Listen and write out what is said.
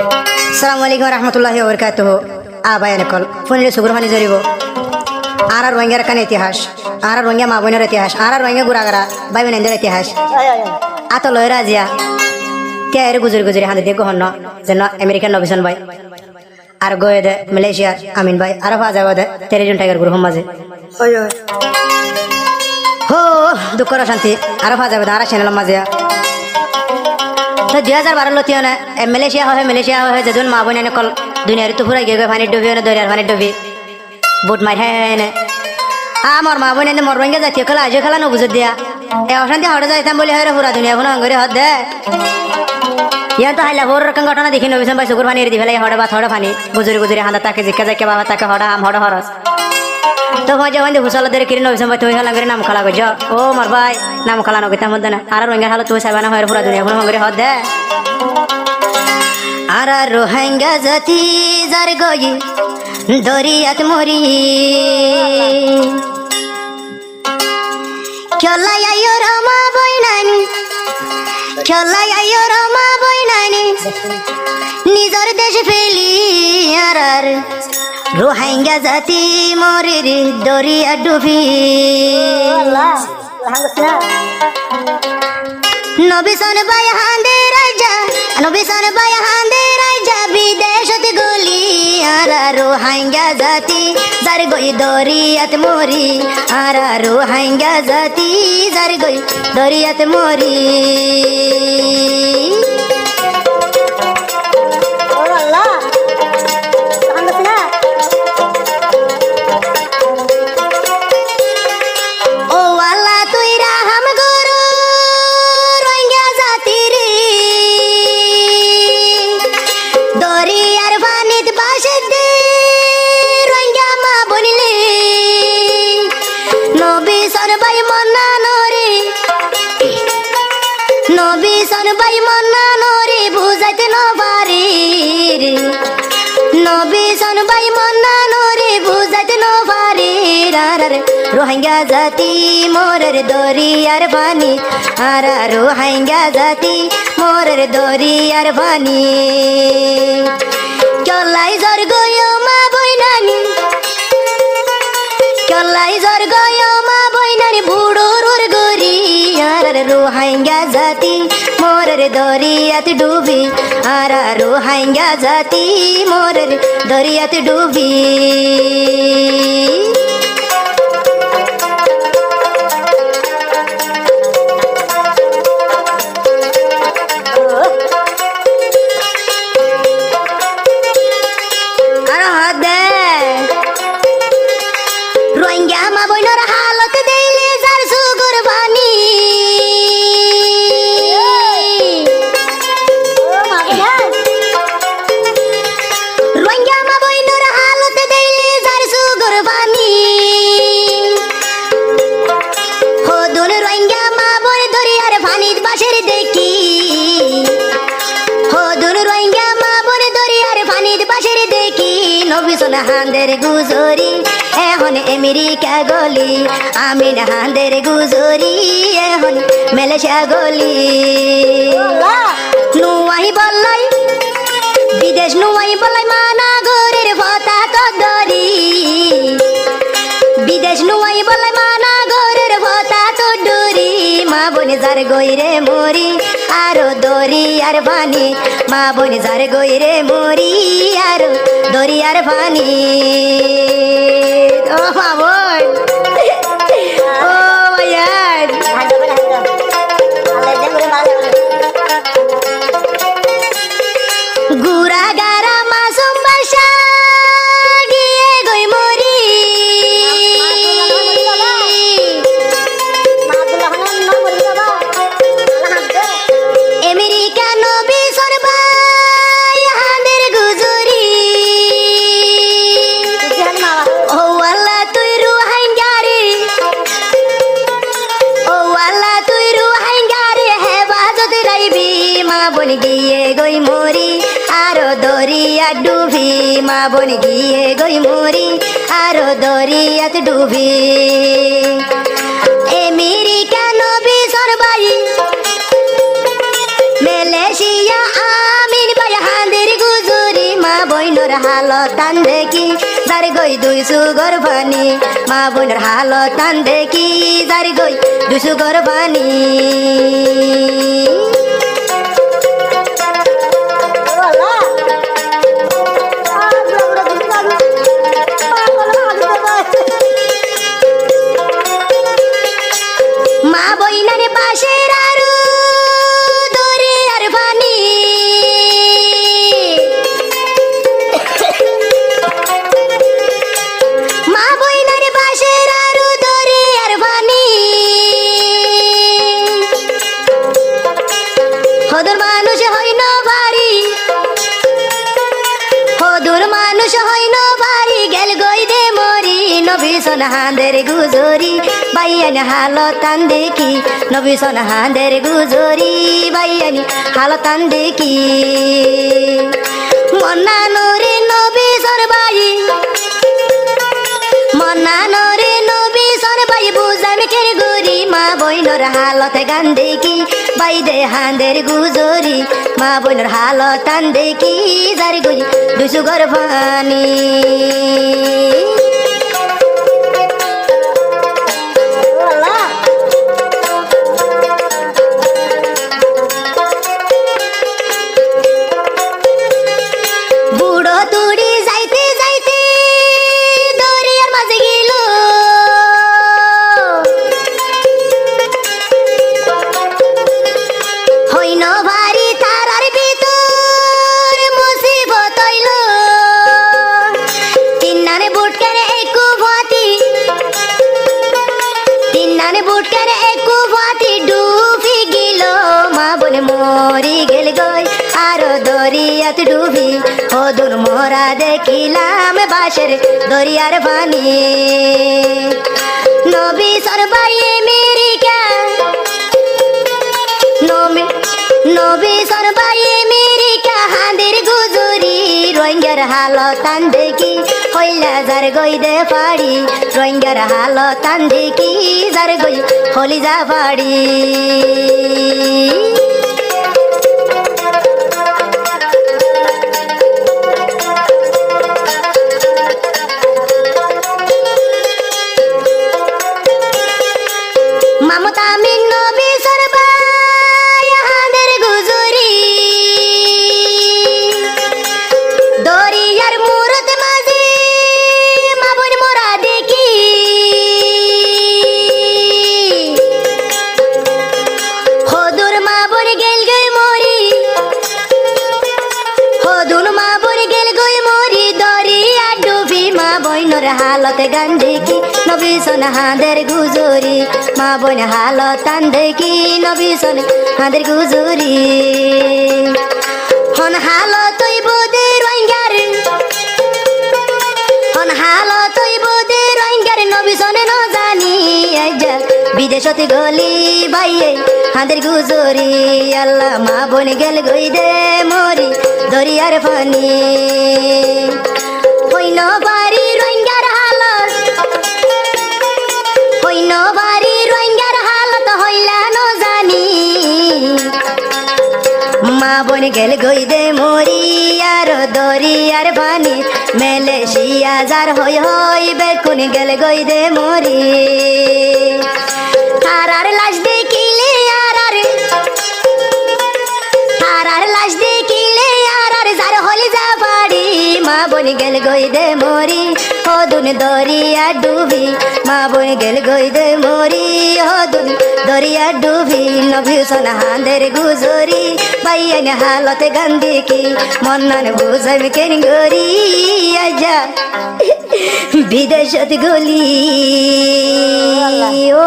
আসসালামু আলাইকুম রহমতুল্লাহি ওবরকাতুহু। আবায়ান কল ফোনে সুগুর ফানি জরিব আর রোহিঙ্গার কানে ইতিহাস, আর রোহিঙ্গা মা বোনের ইতিহাস, আর রোহিঙ্গা গুড়াগাড়া ভাই বোনের ইতিহাস আত লয় রাজিয়া তিয়ার গুজরি গুজরি হাতে দিয়ে গহন যেন আমেরিকান নবিসন ভাই আর গয়ে দে মালয়েশিয়ার আমিন ভাই আর ফাজা দে 13 জন টাইগার গ্রুপ মাঝে হো দুঃখর শান্তি আর ফাজা দে আর চ্যানেল মাঝে তো 2012 লতিও না মালয়েশিয়া হয় যেদিন মা বোন কল দুনিয়ার তো পুরা গিয়ে পানি ডুবি না দরিয়ার পানি ডুবি বুট মার হ্যাঁ আমার মা বোন মর রোহিঙ্গা জাতীয় খেলা আজও খেলা নবুজত দিয়া এ অশান্তি হটে যাইতাম বলে হয় পুরা দুনিয়া কোনো অঙ্গরে হত দে ইয়ান তো হাইলা বড় রকম ঘটনা দেখি নবিসন ভাই চকুর পানি দি ফেলাই হড়ে বা থড়ে পানি গুজরি গুজরি হাঁদা তাকে জিজ্ঞা যাকে বাবা তাকে হড়া আম হড়ে হরস তো ভাই যখন হুসলদের কিরি নবিসন ভাই তুই হলাম নাম খেলা করছ ও মার ভাই নাম খেলা নগিতাম মধ্যে না আর রোহিঙ্গা হালো তুই সাইবানা হয় পুরা দুনিয়া কোনো অঙ্গরে হত দে আর রোহিঙ্গা জাতি যার গই দরিয়াত মরি খেলাই আইও রমা বইনানি খেলাই আইও রমা বইনানি নিজর দেশ ফেলি আর রোহিঙ্গা জাতি মরি রে দরিয়া ডুবি নবিসন ভাই হাঁদে রাজা নবিসন ভাই হাঁদে রাজা বিদেশত গলি আর রোহিঙ্গা জাতি যার গই দরিয়াত মরি আর রোহিঙ্গা জাতি যার গই দরিয়াত মরি নবিসন ভাই মন্না নরে বুঝাইতে নপারি নবিসন ভাই মন্না নরে বুঝাইতে নপারি রোহিঙ্গা জাতি মোরের দরিয়ার পানি আর রোহিঙ্গা জাতি মোরের দরিয়ার পানি চলাই জর গয় মা বইনানি চলাই জর গয় মা বইনানি বুড়োর গরি আর রোহিঙ্গা জাতি মোরের দরিয়াত ডুবি আর রোহিঙ্গা জাতি মোরের দরিয়াত ডুবি রোহিঙ্গা মা বোনের হালত দিলে যার সুগুর বানি রোহিঙ্গা মা বোনের হালত দিলে যার সুগুর বানি হদুন রোহিঙ্গা মা বোন দরিয়ার পানির বাসের দেখি হদুন রোহিঙ্গা মা বোন দরিয়ার পানির বাসের দেখি নবিসন হাঁদের গুজরি এখন আমেরিকা গলি আমি হাঁদের গুজরি এখন মালয়েশিয়া গলি নুয়াই বললাই বিদেশ নুয়াই বললাই মানা গরের ভতা তো দরি বিদেশ নুয়াই বললাই মানা গরের ভতা তো ডরি মা বোন যার গইরে মরি আরো দরিয়ার পানি মা বোন যার গইরে মরি আরো দরিয়ার পানি ও মা বোন ও ভাইয়ান গুড়া গারা মাসুম বাসা গিয়ে গই মরি আমেরিকা নবিসন ভাই হাঁদের গুজরি ও আল্লাহ তুই রোহিঙ্গা রে ও আল্লাহ তুই রোহিঙ্গা রে হেফাজত রাইবি মা বোন গিয়ে গই মরি আরো দরিয়া ডুবি মা বোন গিয়ে গই মরি আরো দরিয়াত ডুবি আমেরিকা নবিসন ভাই মালয়েশিয়া আমিন ভাই হাঁদের গুজরি বইনর হালত টান দেখি যার গই দুই সুগর পানি মা বইনর হালত টান দেখি যার গই দুই সুগর পানি মা বইনার পাশের আরু দরিয়ার পানি মা বইনার পাশের আরু দরিয়ার পানি হদুর মানুষ হইন ভারি হদুর মানুষ হইন ভারি গেল গই দে মরি নবীসন হাঁদের গুজরি বাইয়ানি হালতান দেখি নবীসন হাঁদের গুজরি বাইয়ানি হালতান দেখি মন্না নরে নবীসর বাই মন্না নরে নবীসর বাই বুঝামি কের গুরি মা বইনর হালতে গান দেখি বাই দে হাঁদের গুজরি মা বইনর হালতান দেখি যার গুই দুসু গর পানি বুড়ো তুড়ি যাইতে যাইতে দরিয়ার মাঝে গেল হইন ভারি তারার ভিতর মুসিবত হইল তিন্নানে বুট কেনে একু ভাতি তিন্নানে বুট কেনে একু ভাতি ডুবি গেল মা বনে মরি গেল গই আরো দরিয়াত ডুবি হদুর মোরা দেখিলাম বাসের দরিয়ার পানি নবী সরবাই আমেরিকা নবী সরবাই আমেরিকা হাঁদের গুজরি রোহিঙ্গার হালতান দেখি হইলা যার গই দে পাড়ি রোহিঙ্গার হালতান দেখি যার গই হলি যা পাড়ি মমতা মিন নবী সরবাই হাঁদের গুজরি দরিয়ার মুরত মাঝে মা বোন মোরা দেখি হদুর মা বোন গেল গই মরি হদুর মা বোন গেল গই মরি দরিয়া ডুবি মা বইনর হালত গান দেখি নবীসন হাঁদের গুজরি মা বোন হালতান দেখি নবীসন হাঁদের গুজরি হন হালতই বোদে রোহিঙ্গার হন হালতই বোদে রোহিঙ্গার নবীসনে ন জানি আইজা বিদেশতে গলি বাইয়ে হাঁদের গুজরি আল্লাহ মা বোন গেল গই দে মরি দরিয়ার পানি হইন বাড়ি রোহিঙ্গার হালত হইন বাড়ি রোহিঙ্গার হালত হইলা ন জানি মা বোন গেল গই দে মরি আর দরিয়ার পানি মালয়েশিয়া যার হই হই বেকুন গেল গই দে মরি তারার লাশ দেখিলে তারার লাশ দেখিলে আর যার হলি যা পাড়ি মা বোন গেল গই দে মরি হদুন দরিয়া ডুবি মা বোন গেল গই দে মরি হদুন দরিয়া ডুবি নবীসন হাঁদের গুজরি বাইয়ানি হালতে গান দেখি মন্নান বুঝামি কেন গরি আজা বিদেশত গলি ও